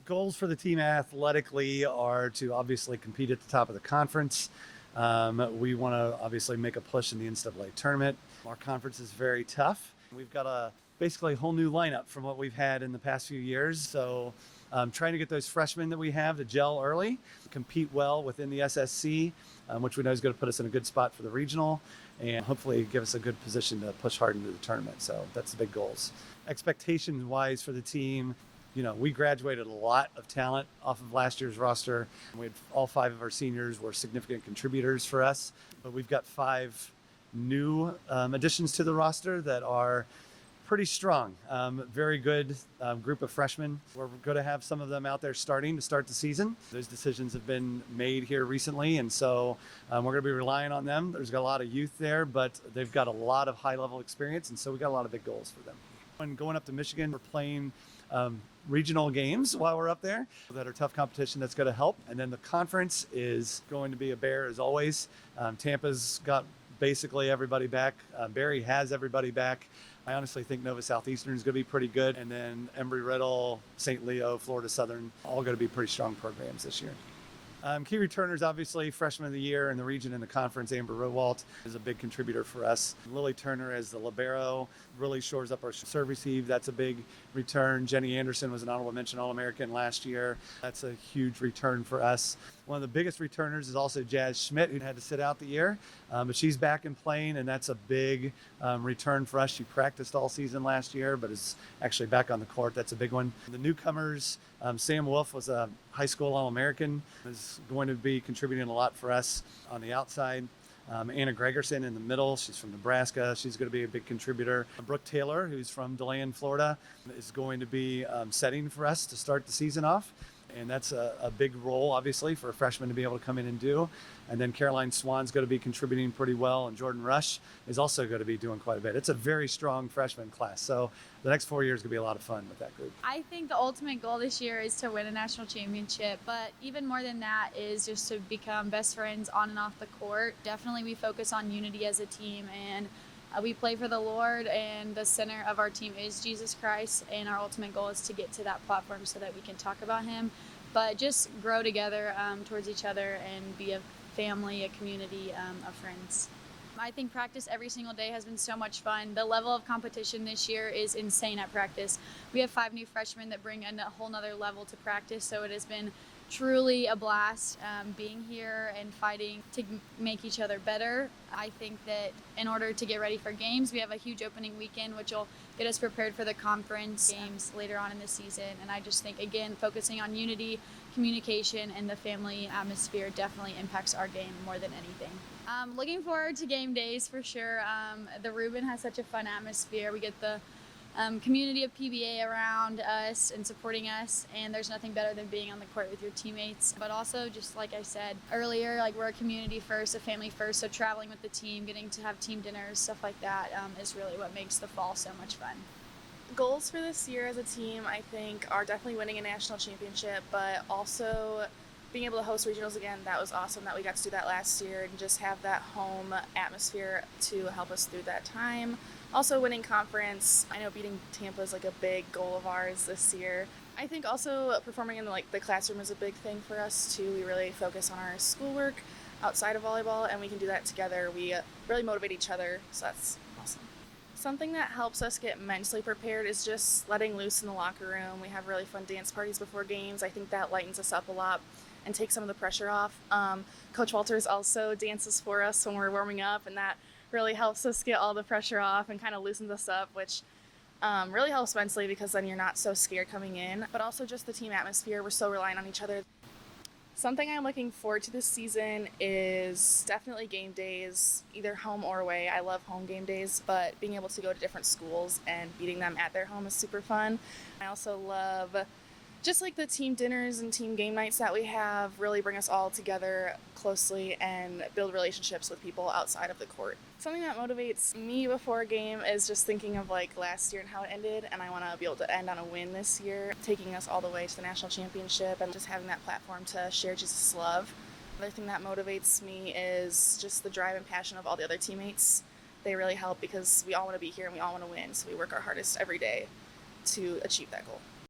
Goals for the team athletically are to obviously compete at the top of the conference. We want to obviously make a push in the NCAA tournament. Our conference is very tough. We've got basically a whole new lineup from what we've had in the past few years. So trying to get those freshmen that we have to gel early, compete well within the SSC, which we know is going to put us in a good spot for the regional, and hopefully give us a good position to push hard into the tournament. So that's the big goals. Expectations-wise for the team, we graduated a lot of talent off of last year's roster. We had all 5 of our seniors were significant contributors for us, but we've got 5 new additions to the roster that are pretty strong. Very good group of freshmen. We're going to have some of them out there starting to start the season. Those decisions have been made here recently, and so we're going to be relying on them. There's got a lot of youth there, but they've got a lot of high-level experience, and so we got a lot of big goals for them. When going up to Michigan, we're playing regional games while we're up there that are tough competition. That's going to help. And then the conference is going to be a bear as always. Tampa's got basically everybody back. Barry has everybody back. I honestly think Nova Southeastern is going to be pretty good. And then Embry-Riddle, St. Leo, Florida Southern, all going to be pretty strong programs this year. Key returners, obviously, freshman of the year in the region and the conference. Amber Rowalt is a big contributor for us. Lily Turner as the libero really shores up our serve receive. That's a big return. Jenny Anderson was an honorable mention All-American last year. That's a huge return for us. One of the biggest returners is also Jazz Schmidt, who had to sit out the year, but she's back and playing, and that's a big return for us. She practiced all season last year, but is actually back on the court. That's a big one. The newcomers, Sam Wolf was a high school All-American, is going to be contributing a lot for us on the outside. Anna Gregerson in the middle, she's from Nebraska. She's going to be a big contributor. Brooke Taylor, who's from DeLand, Florida, is going to be setting for us to start the season off. And that's a big role, obviously, for a freshman to be able to come in and do. And then Caroline Swan's going to be contributing pretty well, and Jordan Rush is also going to be doing quite a bit. It's a very strong freshman class. So the next 4 years is going to be a lot of fun with that group. I think the ultimate goal this year is to win a national championship, but even more than that is just to become best friends on and off the court. Definitely we focus on unity as a team, and we play for the Lord, and the center of our team is Jesus Christ, and our ultimate goal is to get to that platform so that we can talk about him, but just grow together towards each other and be a family, a community of friends. I think practice every single day has been so much fun. The level of competition this year is insane at practice. We have 5 new freshmen that bring a whole nother level to practice, so it has been truly a blast being here and fighting to make each other better. I think that in order to get ready for games, we have a huge opening weekend, which will get us prepared for the conference games later on in the season. And I just think, again, focusing on unity, communication, and the family atmosphere definitely impacts our game more than anything. Looking forward to game days for sure. The Reuben has such a fun atmosphere. We get the community of PBA around us and supporting us, and there's nothing better than being on the court with your teammates. But also, just like I said earlier, we're a community first, a family first, so traveling with the team, getting to have team dinners, stuff like that is really what makes the fall so much fun. Goals for this year as a team, I think, are definitely winning a national championship, but also being able to host regionals again. That was awesome that we got to do that last year and just have that home atmosphere to help us through that time. Also winning conference. I know beating Tampa is a big goal of ours this year. I think also performing in the classroom is a big thing for us too. We really focus on our schoolwork outside of volleyball, and we can do that together. We really motivate each other, so that's awesome. Something that helps us get mentally prepared is just letting loose in the locker room. We have really fun dance parties before games. I think that lightens us up a lot and takes some of the pressure off. Coach Walters also dances for us when we're warming up, and that really helps us get all the pressure off and kind of loosens us up, which really helps mentally because then you're not so scared coming in. But also just the team atmosphere, we're so reliant on each other. Something I'm looking forward to this season is definitely game days, either home or away. I love home game days, but being able to go to different schools and beating them at their home is super fun. I also love just the team dinners and team game nights that we have really bring us all together closely and build relationships with people outside of the court. Something that motivates me before a game is just thinking of last year and how it ended, and I want to be able to end on a win this year, taking us all the way to the national championship and just having that platform to share Jesus' love. Another thing that motivates me is just the drive and passion of all the other teammates. They really help because we all want to be here and we all want to win, so we work our hardest every day to achieve that goal.